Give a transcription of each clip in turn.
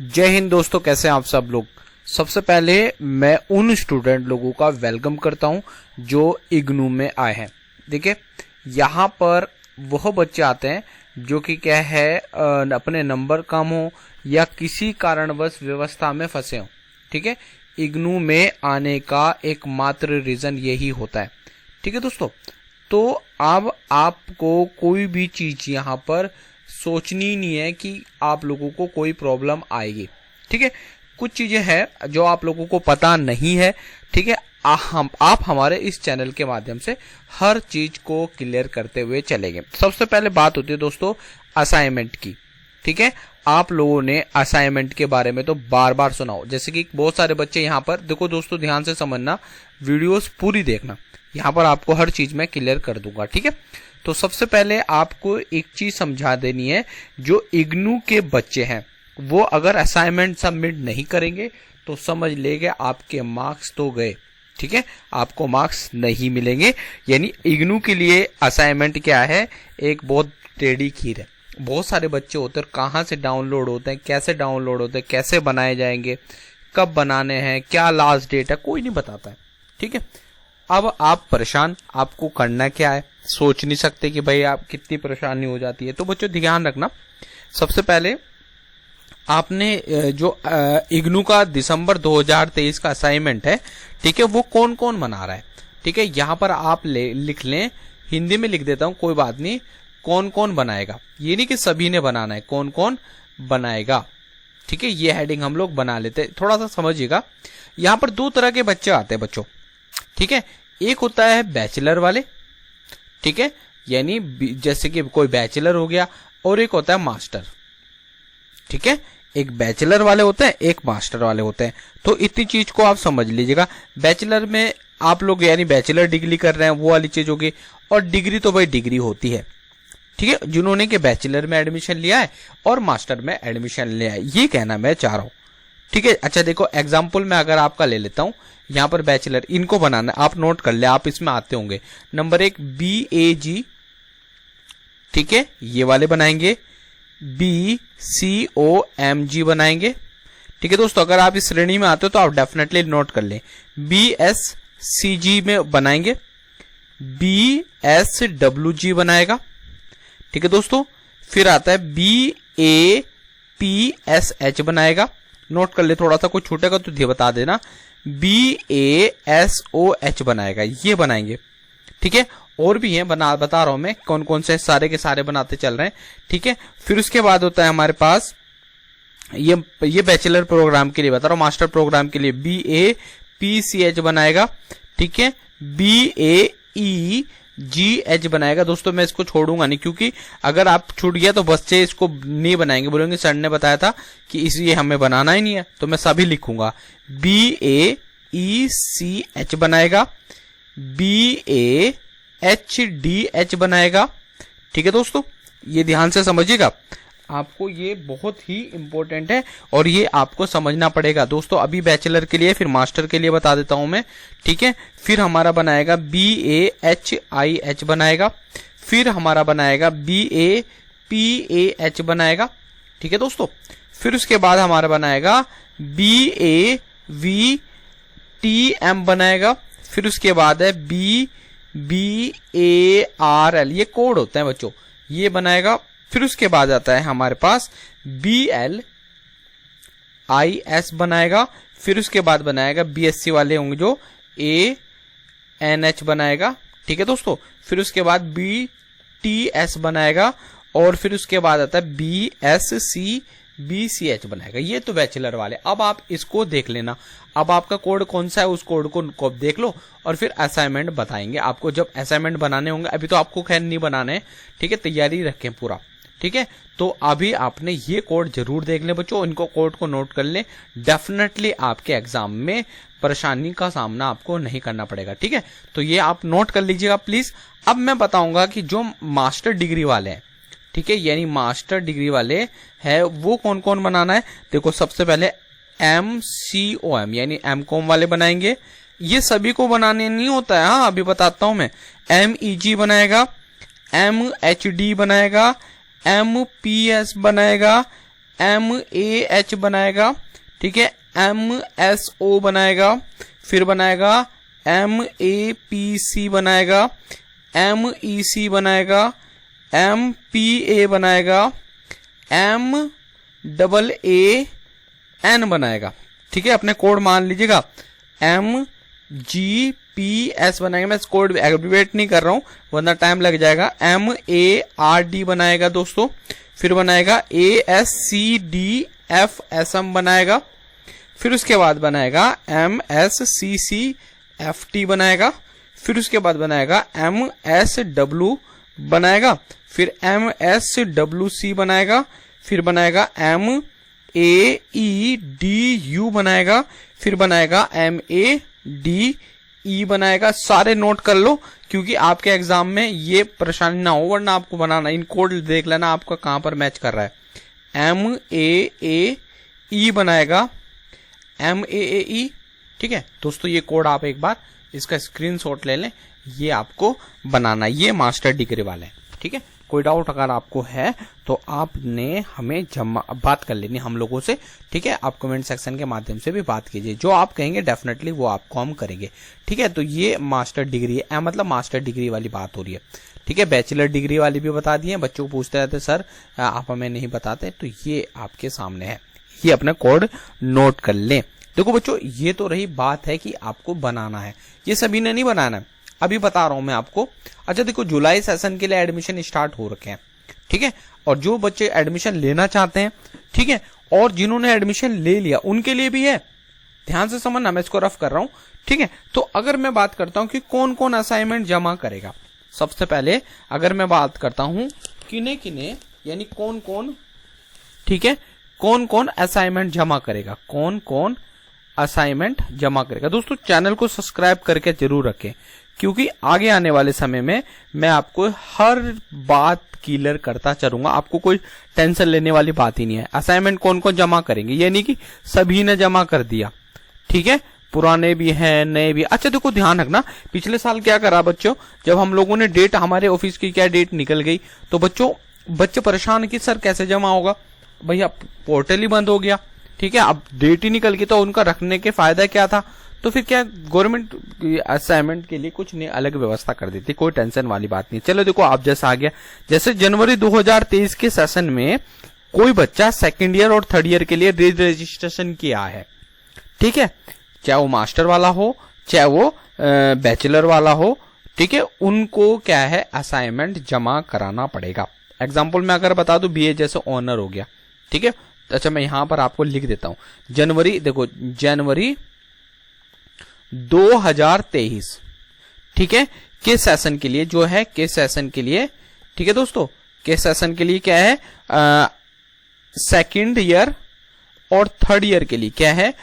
जय हिंद दोस्तों, कैसे हैं आप सब लोग। सबसे पहले मैं उन स्टूडेंट लोगों का वेलकम करता हूं जो इग्नू में आए हैं। देखिए, यहाँ पर वह बच्चे आते हैं जो कि क्या है अपने नंबर कम हो या किसी कारणवश व्यवस्था में फंसे हो। ठीक है, इग्नू में आने का एकमात्र रीजन यही होता है। ठीक है दोस्तों, तो अब आपको कोई भी चीज यहाँ पर सोचनी नहीं है कि आप लोगों को कोई प्रॉब्लम आएगी। ठीक है, कुछ चीजें हैं जो आप लोगों को पता नहीं है। ठीक है, आप हमारे इस चैनल के माध्यम से हर चीज को क्लियर करते हुए चलेंगे। सबसे पहले बात होती है दोस्तों असाइनमेंट की। ठीक है, आप लोगों ने असाइनमेंट के बारे में तो बार बार सुना हो, जैसे कि बहुत सारे बच्चे यहाँ पर देखो दोस्तों, ध्यान से समझना, वीडियोस पूरी देखना, यहाँ पर आपको हर चीज मैं क्लियर कर दूंगा। ठीक है, तो सबसे पहले आपको एक चीज समझा देनी है, जो इग्नू के बच्चे हैं वो अगर असाइनमेंट सबमिट नहीं करेंगे तो समझ लेंगे आपके मार्क्स तो गए। ठीक है, आपको मार्क्स नहीं मिलेंगे। यानी इग्नू के लिए असाइनमेंट क्या है, एक बहुत टेढ़ी खीर है। बहुत सारे बच्चे होते हैं, कहाँ से डाउनलोड होते हैं, कैसे डाउनलोड होते हैं, कैसे बनाए जाएंगे, कब बनाने हैं, क्या लास्ट डेट है, कोई नहीं बताता है। ठीक है, अब आप परेशान, आपको करना क्या है, सोच नहीं सकते कि भाई आप कितनी परेशानी हो जाती है। तो बच्चों ध्यान रखना, सबसे पहले आपने जो इग्नू का दिसंबर 2023 का असाइनमेंट है, ठीक है, वो कौन कौन बना रहा है। ठीक है, यहाँ पर आप लिख लें, हिंदी में लिख देता हूं, कोई बात नहीं, कौन कौन बनाएगा। ये नहीं कि सभी ने बनाना है, कौन कौन बनाएगा। ठीक है, ये हेडिंग हम लोग बना लेते हैं, थोड़ा सा समझिएगा। यहाँ पर दो तरह के बच्चे आते हैं बच्चों। ठीक है, एक होता है बैचलर वाले, ठीक है, यानी जैसे कि कोई बैचलर हो गया, और एक होता है मास्टर। ठीक है, एक बैचलर वाले होते हैं, एक मास्टर वाले होते हैं। तो इतनी चीज को आप समझ लीजिएगा। बैचलर में आप लोग यानी बैचलर डिग्री कर रहे हैं, वो वाली चीज होगी, और डिग्री तो भाई डिग्री होती है। ठीक है, जिन्होंने के बैचलर में एडमिशन लिया है और मास्टर में एडमिशन लिया है, ये कहना मैं चाह रहा हूं। ठीक है, अच्छा देखो, एग्जाम्पल में अगर आपका ले लेता हूं, यहां पर बैचलर इनको बनाना है, आप नोट कर ले, आप इसमें आते होंगे। नंबर 1 BAG, ठीक है, ये वाले बनाएंगे। BCOMG बनाएंगे। ठीक है दोस्तों, अगर आप इस श्रेणी में आते हो तो आप डेफिनेटली नोट कर लें। BSCG में बनाएंगे, BSWG बनाएगा। ठीक है दोस्तों, फिर आता है BAPSH बनाएगा, नोट कर ले, थोड़ा सा कुछ छूटेगा तो बता देना। BASOH बनाएगा, ये बनाएंगे। ठीक है, और भी हैं, बता रहा हूं मैं कौन कौन से, सारे के सारे बनाते चल रहे हैं। ठीक है, फिर उसके बाद होता है हमारे पास ये बैचलर प्रोग्राम के लिए बता रहा हूं, मास्टर प्रोग्राम के लिए BAPCH बनाएगा। ठीक है, BAEGH बनाएगा। दोस्तों मैं इसको छोड़ूंगा नहीं, क्योंकि अगर आप छूट गया तो बच्चे इसको नहीं बनाएंगे, बोलेंगे सर ने बताया था कि ये हमें बनाना ही नहीं है, तो मैं सभी लिखूंगा। BAECH बनाएगा, BAHDH बनाएगा। ठीक है दोस्तों, ये ध्यान से समझिएगा, आपको ये बहुत ही इंपॉर्टेंट है और ये आपको समझना पड़ेगा दोस्तों। अभी बैचलर के लिए, फिर मास्टर के लिए बता देता हूं मैं। ठीक है, फिर हमारा बनाएगा BAHIH बनाएगा, फिर हमारा बनाएगा BAPAH बनाएगा। ठीक है दोस्तों, फिर उसके बाद हमारा बनाएगा BAVTM बनाएगा, फिर उसके बाद है BBARL, ये कोड होते हैं बच्चों, ये बनाएगा। फिर उसके बाद आता है हमारे पास BLIS बनाएगा, फिर उसके बाद बनाएगा BSc वाले होंगे जो ANH बनाएगा। ठीक है दोस्तों, फिर उसके बाद BTS बनाएगा, और फिर उसके बाद आता है BSCBCH बनाएगा। ये तो बैचलर वाले। अब आप इसको देख लेना, अब आपका कोड कौन सा है, उस कोड को देख लो, और फिर असाइनमेंट बताएंगे आपको जब असाइनमेंट बनाने होंगे। अभी तो आपको खैर नहीं बनाने हैं, ठीक है, तैयारी रखें पूरा। ठीक है, तो अभी आपने ये कोड जरूर देख लें बच्चों, इनको कोड को नोट कर लें, डेफिनेटली आपके एग्जाम में परेशानी का सामना आपको नहीं करना पड़ेगा। ठीक है, तो ये आप नोट कर लीजिएगा प्लीज। अब मैं बताऊंगा कि जो मास्टर डिग्री वाले हैं, ठीक है, यानी मास्टर डिग्री वाले है, वो कौन कौन बनाना है। देखो, सबसे पहले MCOM यानी MCOM वाले बनाएंगे। ये सभी को बनाने नहीं होता है, हाँ अभी बताता हूं मैं। MEG बनाएगा, MHD बनाएगा, MPS बनाएगा, MAH बनाएगा, ठीक है, MSO बनाएगा, फिर बनाएगा MAPC बनाएगा, MEC बनाएगा, MPA बनाएगा, MAAN बनाएगा, ठीक है। अपने कोड मान लीजिएगा MGPS बनाएगा, मैं इस कोड एग्रीवेट नहीं कर रहा हूं वरना टाइम लग जाएगा। MARD बनाएगा दोस्तों, फिर बनाएगा ASCDFSM बनाएगा, फिर उसके बाद बनाएगा MSCCFT बनाएगा, फिर उसके बाद बनाएगा MSW बनाएगा, फिर MSWC बनाएगा, फिर बनाएगा MAEDU बनाएगा, फिर बनाएगा MADE बनाएगा। सारे नोट कर लो क्योंकि आपके एग्जाम में ये परेशानी ना हो, वरना आपको बनाना, इन कोड देख लेना आपका कहां पर मैच कर रहा है। MAAE बनाएगा, MAAE, ठीक है दोस्तों। ये कोड आप एक बार इसका स्क्रीनशॉट ले लें, ये आपको बनाना, ये मास्टर डिग्री वाले हैं, ठीक है। कोई डाउट अगर आपको है तो आपने हमें बात कर लेनी हम लोगों से, ठीक है। आप कमेंट सेक्शन के माध्यम से भी बात कीजिए, जो आप कहेंगे डेफिनेटली वो आपको हम करेंगे, ठीक है। तो ये मास्टर डिग्री है, मतलब मास्टर डिग्री वाली बात हो रही है, ठीक है। बैचलर डिग्री वाली भी बता दी है, बच्चों को पूछते रहते सर आप हमें नहीं बताते, तो ये आपके सामने है, ये अपना कोड नोट कर लें। देखो बच्चों, ये तो रही बात है कि आपको बनाना है, ये सभी ने नहीं बनाना है, अभी बता रहा हूं मैं आपको। अच्छा देखो, जुलाई सेशन के लिए एडमिशन स्टार्ट हो रखे हैं, ठीक है। और जो बच्चे एडमिशन लेना चाहते हैं, ठीक है, और जिन्होंने एडमिशन ले लिया उनके लिए भी है, ध्यान से समझना, मैं इसको रफ कर रहा हूं, ठीक है। तो अगर मैं बात करता हूं कि कौन कौन असाइनमेंट जमा करेगा, सबसे पहले अगर मैं बात करता हूं किने यानी कौन कौन, ठीक है, कौन कौन असाइनमेंट जमा करेगा, कौन कौन असाइनमेंट जमा करेगा। दोस्तों चैनल को सब्सक्राइब करके जरूर रखें क्योंकि आगे आने वाले समय में मैं आपको हर बात क्लियर करता चलूंगा, आपको कोई टेंशन लेने वाली बात ही नहीं है। असाइनमेंट कौन कौन जमा करेंगे, ये नहीं कि सभी ने जमा कर दिया, ठीक है, पुराने भी हैं नए भी। अच्छा देखो ध्यान रखना, पिछले साल क्या करा बच्चों, जब हम लोगों ने डेट, हमारे ऑफिस की क्या डेट निकल गई, तो बच्चे परेशान कि सर कैसे जमा होगा, भैया पोर्टल ही बंद हो गया, ठीक है। अब डेट ही निकल गई तो उनका रखने के फायदा क्या था, तो फिर क्या गवर्नमेंट असाइनमेंट के लिए कुछ नहीं अलग व्यवस्था कर देती, कोई टेंशन वाली बात नहीं। चलो देखो आप जैसा आ गया, जैसे जनवरी 2023 के सेशन में कोई बच्चा सेकंड ईयर और थर्ड ईयर के लिए रजिस्ट्रेशन किया है, ठीक है, चाहे वो मास्टर वाला हो चाहे वो बैचलर वाला हो, ठीक है, उनको क्या है असाइनमेंट जमा कराना पड़ेगा। एग्जाम्पल में अगर बता दूं बीए जैसे ऑनर हो गया, ठीक है। अच्छा मैं यहां पर आपको लिख देता हूं, जनवरी 2023, ठीक है, के सेशन के लिए जो है, के सेशन के लिए, ठीक है दोस्तों, के सेशन के लिए क्या है, सेकंड ईयर और थर्ड ईयर के लिए क्या है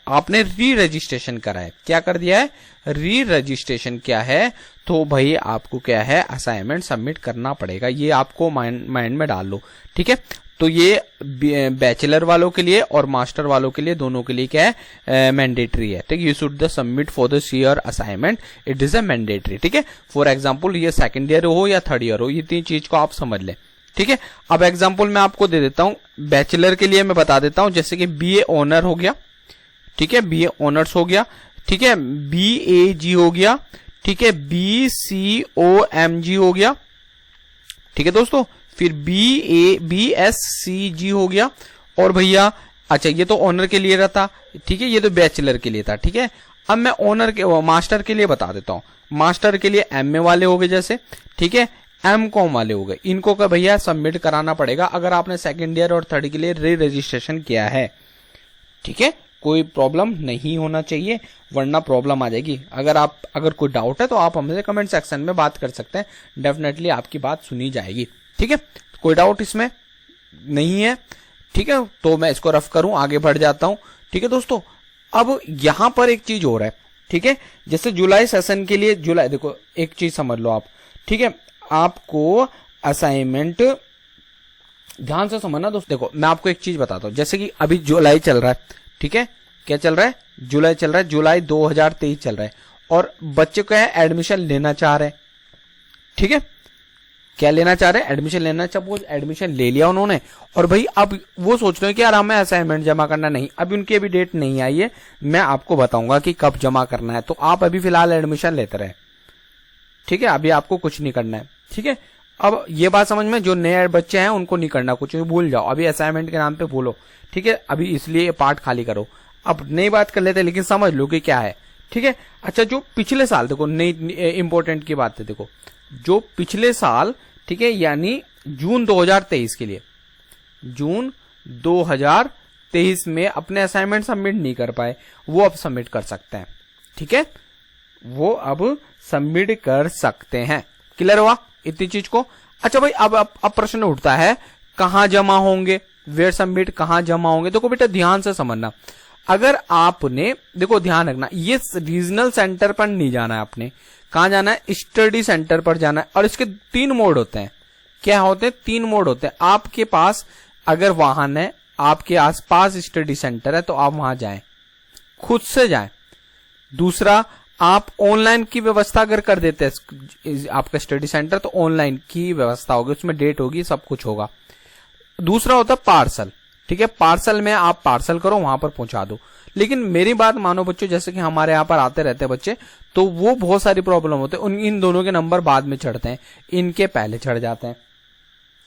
आपने री रजिस्ट्रेशन करा है, क्या कर दिया है, री रजिस्ट्रेशन क्या है, तो भाई आपको क्या है असाइनमेंट सबमिट करना पड़ेगा, ये आपको माइंड में डाल लो, ठीक है। तो ये बैचलर वालों के लिए और मास्टर वालों के लिए दोनों के लिए क्या है मैंडेटरी है, ठीक है। You should the submit for the year assignment, it is a mandatory, ठीक है। फॉर एग्जांपल ये सेकंड ईयर हो या थर्ड ईयर हो, ये तीन चीज को आप समझ लें, ठीक है। अब एग्जांपल मैं आपको दे देता हूं, बैचलर के लिए मैं बता देता हूं, जैसे कि बीए ऑनर हो गया, ठीक है, बीए ऑनर्स हो गया, ठीक है, BAG हो गया, ठीक है, BCOMG हो गया, ठीक है दोस्तों, फिर BSCG हो गया, और भैया अच्छा ये तो ऑनर के लिए रहता, ठीक है, ये तो बैचलर के लिए था, ठीक है। अब मैं ऑनर के मास्टर के लिए बता देता हूं, मास्टर के लिए MA वाले हो गए जैसे, ठीक है, MCOM वाले हो गए, इनको का भैया सबमिट कराना पड़ेगा अगर आपने सेकंड ईयर और थर्ड के लिए री रजिस्ट्रेशन किया है, ठीक है। कोई प्रॉब्लम नहीं होना चाहिए वरना प्रॉब्लम आ जाएगी। अगर कोई डाउट है तो आप हमसे कमेंट सेक्शन में बात कर सकते हैं, डेफिनेटली आपकी बात सुनी जाएगी, ठीक है। कोई डाउट इसमें नहीं है, ठीक है, तो मैं इसको रफ करूं, आगे बढ़ जाता हूं, ठीक है दोस्तों। अब यहां पर एक चीज हो रहा है, ठीक है, जैसे जुलाई सेशन के लिए, जुलाई देखो एक चीज समझ लो आप, ठीक है, आपको असाइनमेंट ध्यान से समझना दोस्तों। देखो मैं आपको एक चीज बताता हूं, जैसे कि अभी जुलाई चल रहा है, ठीक है, क्या चल रहा है, जुलाई चल रहा है, जुलाई 2023 चल रहा है, और बच्चे को है एडमिशन लेना चाह रहे हैं, ठीक है। क्या लेना चाह रहे हैं, एडमिशन लेना। सपोज एडमिशन ले लिया उन्होंने और भाई अब वो सोच रहे हैं कि यार हमें असाइनमेंट जमा करना नहीं, अभी उनकी अभी डेट नहीं आई है, मैं आपको बताऊंगा कि कब जमा करना है, तो आप अभी फिलहाल एडमिशन लेते रहे, ठीक है, अभी आपको कुछ नहीं करना है, ठीक है। अब ये बात समझ में, जो नए बच्चे हैं उनको नहीं करना कुछ, भूल जाओ, अभी असाइनमेंट के नाम पे भूलो, ठीक है, अभी इसलिए पार्ट खाली करो। अब नई बात कर लेते हैं, लेकिन समझ लो कि क्या है, ठीक है। अच्छा, जो पिछले साल, देखो नई इंपॉर्टेंट की बात है, देखो जो पिछले साल, ठीक है, यानी जून 2023 के लिए, जून 2023 में अपने असाइनमेंट सबमिट नहीं कर पाए, वो अब सबमिट कर सकते हैं, ठीक है, वो अब सबमिट कर सकते हैं। क्लियर हुआ इतनी चीज को। अच्छा भाई, अब प्रश्न उठता है कहां जमा होंगे, वेयर सबमिट कहां जमा होंगे। देखो बेटा ध्यान से समझना, अगर आपने, देखो ध्यान रखना, ये रीजनल सेंटर पर नहीं जाना है आपने, कहां जाना है, स्टडी सेंटर पर जाना है। और इसके 3 मोड होते हैं। क्या होते हैं? 3 मोड होते हैं। आपके पास अगर वाहन है, आपके आसपास स्टडी सेंटर है, तो आप वहां जाएं, खुद से जाएं। दूसरा, आप ऑनलाइन की व्यवस्था अगर कर देते हैं आपका स्टडी सेंटर, तो ऑनलाइन की व्यवस्था होगी, उसमें डेट होगी, सब कुछ होगा। दूसरा होता है पार्सल, ठीक है, पार्सल में आप पार्सल करो, वहां पर पहुंचा दो। लेकिन मेरी बात मानो बच्चों, जैसे कि हमारे यहाँ पर आते रहते हैं बच्चे, तो वो बहुत सारी प्रॉब्लम होते हैं, इन दोनों के नंबर बाद में चढ़ते हैं, इनके पहले चढ़ जाते हैं,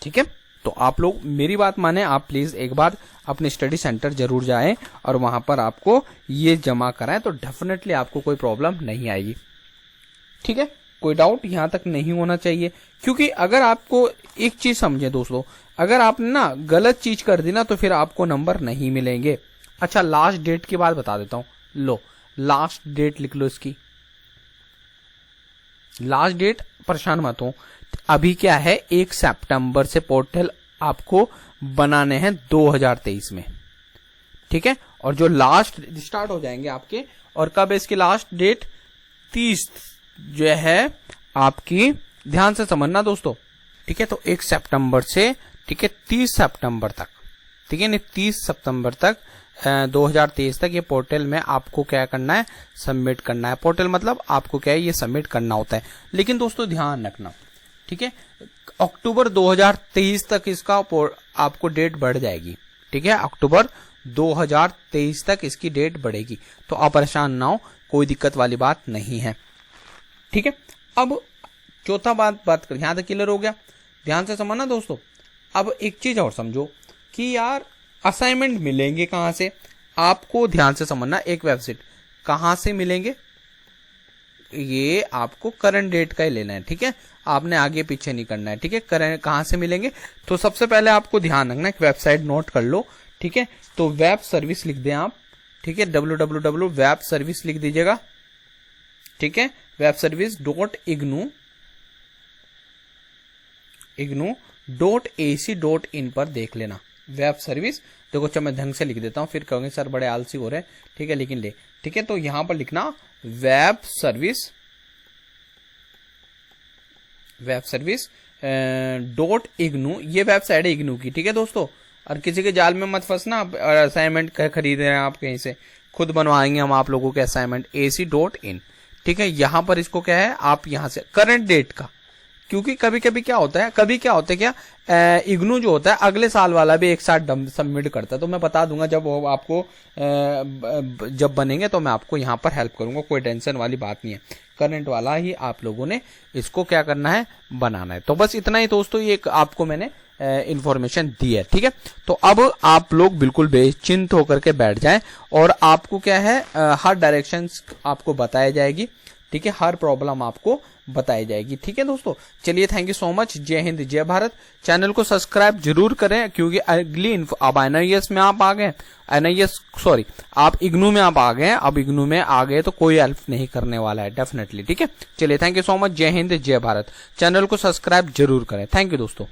ठीक है। तो आप लोग मेरी बात माने, आप प्लीज एक बार अपने स्टडी सेंटर जरूर जाएं और वहां पर आपको ये जमा कराएं, तो डेफिनेटली आपको कोई प्रॉब्लम नहीं आएगी, ठीक है। कोई डाउट यहां तक नहीं होना चाहिए, क्योंकि अगर आपको एक चीज समझे दोस्तों, अगर आपने ना गलत चीज कर दी ना, तो फिर आपको नंबर नहीं मिलेंगे। अच्छा, लास्ट डेट की बात बता देता हूं, लो लास्ट डेट लिख लो इसकी, लास्ट डेट, परेशान मत हो। अभी क्या है, 1 सितंबर से पोर्टल आपको बनाने हैं 2023 में, ठीक है। और जो लास्ट स्टार्ट हो जाएंगे आपके, और कब है इसकी लास्ट डेट, 30 जो है आपकी, ध्यान से समझना दोस्तों, ठीक है। तो 1 सितंबर से, ठीक है, 30 सितंबर तक, ठीक है, नहीं 30 सितंबर तक 2023 तक ये पोर्टल में आपको क्या करना है, सबमिट करना है। पोर्टल मतलब आपको क्या है, ये सबमिट करना होता है। लेकिन दोस्तों ध्यान रखना, ठीक है, अक्टूबर 2023 तक इसका आपको डेट बढ़ जाएगी, ठीक है, अक्टूबर 2023 तक इसकी डेट बढ़ेगी। तो आप परेशान ना हो, कोई दिक्कत वाली बात नहीं है, ठीक है। अब चौथा बात कर, यहां तक क्लियर हो गया, ध्यान से समझना दोस्तों। अब एक चीज और समझो कि यार असाइनमेंट मिलेंगे कहां से, आपको ध्यान से समझना, एक वेबसाइट कहां से मिलेंगे, ये आपको करंट डेट का ही लेना है, ठीक है, आपने आगे पीछे नहीं करना है, ठीक है। करंट कहां से मिलेंगे, तो सबसे पहले आपको ध्यान रखना, एक वेबसाइट नोट कर लो, ठीक है। तो वेब सर्विस लिख दें आप, ठीक है, www वेब सर्विस लिख दीजिएगा, ठीक है, वेब सर्विस .ignu.ac.in पर देख लेना, वेब सर्विस। देखो चलो मैं ढंग से लिख देता हूं, फिर कहोगे सर बड़े आलसी हो रहे हैं, ठीक है, लेकिन ले, ठीक है। तो यहां पर लिखना वेब सर्विस .ignu, ये वेबसाइट है इग्नू की, ठीक है दोस्तों। और किसी के जाल में मत फंसना, असाइनमेंट खरीद रहे हैं आप कहीं से, खुद बनवाएंगे हम आप लोगों के असाइनमेंट, ac.in, ठीक है। यहां पर इसको क्या है, आप यहां से करंट डेट का, क्योंकि कभी कभी क्या होता है, क्या इग्नू जो होता है अगले साल वाला भी एक साथ सबमिट करता है, तो मैं बता दूंगा जब वो आपको जब बनेंगे, तो मैं आपको यहाँ पर हेल्प करूंगा, कोई टेंशन वाली बात नहीं है। करंट वाला ही आप लोगों ने इसको क्या करना है, बनाना है। तो बस इतना ही दोस्तों, ये आपको मैंने इंफॉर्मेशन दी है, ठीक है। तो अब आप लोग बिल्कुल बेचिंत होकर के बैठ जाएं, और आपको क्या है, हर डायरेक्शंस आपको बताई जाएगी, ठीक है, हर प्रॉब्लम आपको बताई जाएगी, ठीक है दोस्तों। चलिए, थैंक यू सो मच, जय हिंद जय भारत। चैनल को सब्सक्राइब जरूर करें, क्योंकि अगली अब NIS में आप आ गए, आप इग्नू में आप आ गए, अब इग्नू में आ गए तो कोई हेल्प नहीं करने वाला है डेफिनेटली, ठीक है। चलिए, थैंक यू सो मच, जय हिंद जय भारत। चैनल को सब्सक्राइब जरूर करें, थैंक यू दोस्तों।